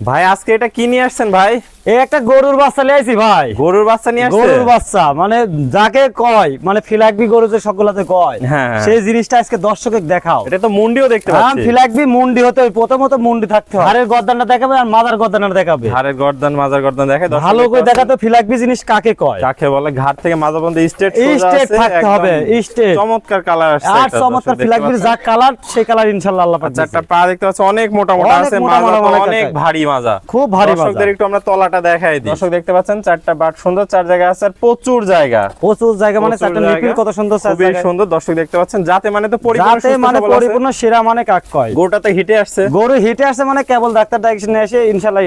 ভাই আজকে এটা কি নিয়ে আসছেন ভাই? এই একটা গরুর বাচ্চা নিয়ে আইছি ভাই। গরুর বাচ্চা নিয়ে আসছেন? গরুর বাচ্চা মানে যাকে কয় মানে ফিলাকবি গরু যে সকলাতে কয়, হ্যাঁ। সেই জিনিসটা আজকে দর্শকের দেখাও। এটা তো মুন্ডিও দেখতে হ্যাঁ, পাচ্ছি। ফিলাকবি মুন্ডি হতে হয়, প্রথমত মুন্ডি থাকতে হয়। হাড়ের গর্দানটা দেখাবে আর মাথার গর্দানটা দেখাবে। ঘাড়ের গর্দান মাজার গর্দান দেখায় দর্শক ভালো দেখতে করে পাচ্ছেন। দেখাতো ফিলাকবি জিনিস কাকে কয়। কাকে বলে? ঘাট থেকে মাজা পর্যন্ত স্ট্রেট স্টেট থাকতে হবে, স্টেট। চমৎকার কালার আসছে আর একটা, চমৎকার দর্শক দেখতে ফিলাকবির যা পাচ্ছেন। কালার সেই কালার ইনশাআল্লাহ আল্লাহ পাক চারটা দিয়েছে। পা দেখতে পাচ্ছেন অনেক মোটা মোটা অনেক আছে, মোটা মাজা মোটা তো অনেক অনেক আছে। ভারী মাজা। খুব ভারী মাজা। দর্শকদের একটু আমরা তলাটা দেখাই দিই। দর্শক দেখতে পাচ্ছেন চারটা বাট সুন্দর, চার জায়গা আছে আর প্রচুর জায়গা। প্রচুর জায়গা মানে প্রচুর চারটা জায়গা। নিপিল কত সুন্দর, চার খুবই জায়গায়। সুন্দর। দর্শক দেখতে পাচ্ছেন যাতে মানে তো পরিপূর্ণ যাতে সুস্থ মানে সবল আছে। পরিপূর্ণ সেরা মানে কাক কয়। গরুটাতে হিটে আসছে, গরু হিটে আসছে মানে কেবল ডাক্তার ডাইরেকশনে এসে ইনশাআল্লাহ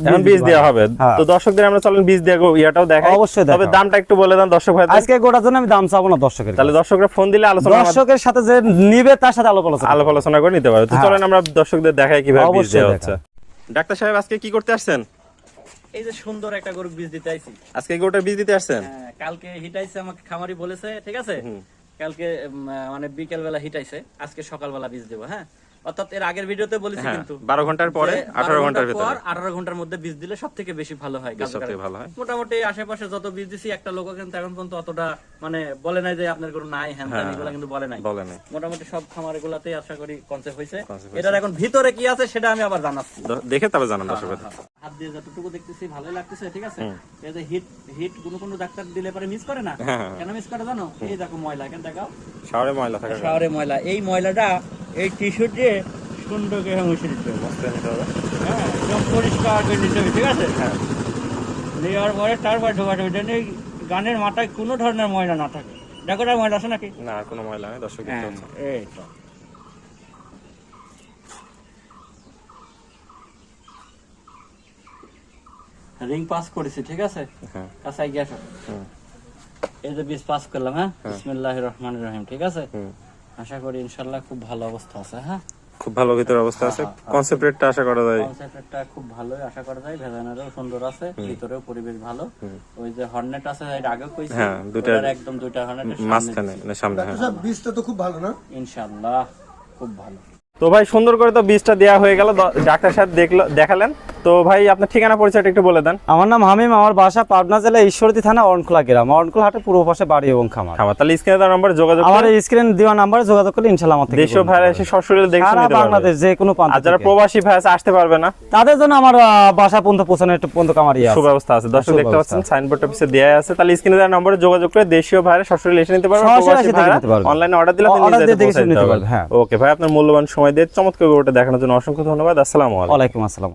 এখন বীজ দেওয়া হবে। হ্যাঁ। তো দর্শকদের আমরা চলেন বীজ দিয়ে ইয়াটাও দেখাই। অবশ্যই তবে দেখাও। দামটা একটু বলে দেন দর্শক ভাই। আজকে গোটার জন্য আমি দাম চাবো না দর্শকের তাহলে কাছে। দর্শকরা ফোন দিলে আলোচনা দর্শকের সাথে যে নিবে তার সাথে আলাপ আলোচনা করে নিতে পারবে। তো হ্যাঁ। চলেন আমরা দর্শকদের দেখাই কিভাবে বীজ অবশ্যই দেওয়া দেখাও। হচ্ছে। ডাক্তার সাহেব আজকে কি করতে আসছেন? এই যে সুন্দর একটা গরু বীজ দিতে আইছি। আজকে গরুটার বীজ দিতে আসছেন? হ্যাঁ, কালকে হিটাইছে আমাকে খামারি বলেছে, ঠিক আছে? কালকে মানে বিকেল বেলা হিটাইছে, আজকে সকালবেলা বীজ দেবো। হ্যাঁ, অর্থাৎ এর আগের ভিডিওতে বলেছি হ্যাঁ, কিন্তু 12 ঘন্টার পরে, যে 18 ঘন্টার পর ভিতরে। 18 ঘন্টার মধ্যে বীজ দিলে সবথেকে বেশি ভালো হয়। বেশ, সবথেকে ভালো হয়। মোটামুটি আশেপাশে যত বীজ দিছি একটা লোক কিন্তু এখন পর্যন্ত অতটা মানে বলে নাই যে আপনার গরু নাই, হ্যাঁ এগুলো কিন্তু বলে নাই। বলে নাই। মোটামুটি সব খামার গুলাতেই আশা করি কনসেপ্ট হয়েছে। concept এটার এখন ভিতরে কি আছে সেটা আমি আবার জানাচ্ছি। দেখে তবে জানান দর্শকদের। হাত দিয়ে যতটুকু দেখতেছি ভালোই লাগতেছে, ঠিক আছে? এই যে হিট হিট কোনো ডাক্তার দিলে পরে মিস করে না, হ্যাঁ। কেন মিস করে জানো? এই দেখো ময়লা, কেন দেখাও শাওরে ময়লা থাকে। শাওয়ারে ময়লা, এই ময়লাটা এই টিস্যু দিয়ে সুন্দর করে মুছে দিতে হবে। হ্যাঁ, একদম পরিষ্কার করে নিতে হবে, ঠিক আছে? হ্যাঁ। নেওয়ার পরে তারপর ঢোকাতে হবে, যেন এই গানের মাথায় কোনো ধরনের ময়লা না থাকে। দেখো না ময়লা আছে নাকি? না, আর কোনো ময়লা নেই দর্শক দেখতে হ্যাঁ, পাচ্ছেন। এই তো রিং পাস করেছি, ঠিক আছে? হ্যাঁ। কাছে গিয়ে আসো। এই যে বীজ পাস করলাম, হ্যাঁ, বিসমিল্লাহির রহমানির রহিম, ঠিক আছে? আশা করি ইনশাআল্লাহ খুব ভালো অবস্থা আছে। হ্যাঁ, খুব ভালো ভিতর অবস্থা আছে। কনসেপ্ট রেটটা আশা করা যায়। কনসেপ্টটা খুব ভালোই আশা করা যায়। ভেজানারও সুন্দর আছে, ভিতরেও পরিবেশ ভালো। ওই যে হর্নেট আছে এর আগে কইছি, হ্যাঁ, দুইটা ওটার একদম দুইটা হর্নেটের মাঝখানে না সামনে। হ্যাঁ। বীজটা তো খুব ভালো না? ইনশাআল্লাহ খুব ভালো। তো ভাই সুন্দর করে তো বীজটা দেওয়া হয়ে গেল, ডাক্তার সাহেব দেখালেন। তো ভাই আপনার ঠিকানা পরিচয়টা একটু বলে দেন। আমার নাম হামিম, আমার বাসা পাবনা জেলা ঈশ্বরদী থানা অরণখোলা গ্রাম, অরণখোলা হাটের পূর্ব পাশে বাড়ি এবং খামার। তাহলে স্ক্রিনে দেওয়া নম্বরে যোগাযোগ আমার করুন। স্ক্রিন দেওয়া নাম্বারে যোগাযোগ করলে ইনশাআল্লাহ আমার থেকে দেশীয় ভাইরা এসে সশরীরে দেখে সারা নিতে পারবে। বাংলাদেশ যে কোনো প্রান্ত আর যারা থেকে। প্রবাসী ভাই আছে আসতে পারবে না, তাদের জন্য আমার বাসা পর্যন্ত পৌঁছানোর একটু পর্যন্ত কামারি আছে। সুব্যবস্থা আছে। দর্শক দেখতে সুব্যবস্থা পাচ্ছেন সাইনবোর্ড অফিসে দেয়া আছে। তাহলে স্ক্রিনে দেওয়া নম্বরে যোগাযোগ করে দেশীয় ভাইরা সশরীরে এসে নিতে পারবে। সরাসরি প্রবাসী এসে দেখে ভাইরা নিতে পারবে। অনলাইনে অর্ডার দিলে আপনি অর্ডার নিজে দিয়ে দেখে পৌঁছে নিতে দিতে পারবে, হ্যাঁ। ওকে ভাই, আপনার মূল্যবান সময় দিয়ে চমৎকার গরুটা দেখানোর জন্য অসংখ্য ধন্যবাদ। আসসালামু আলাইকুম। ওয়ালাইকুম আসসালাম।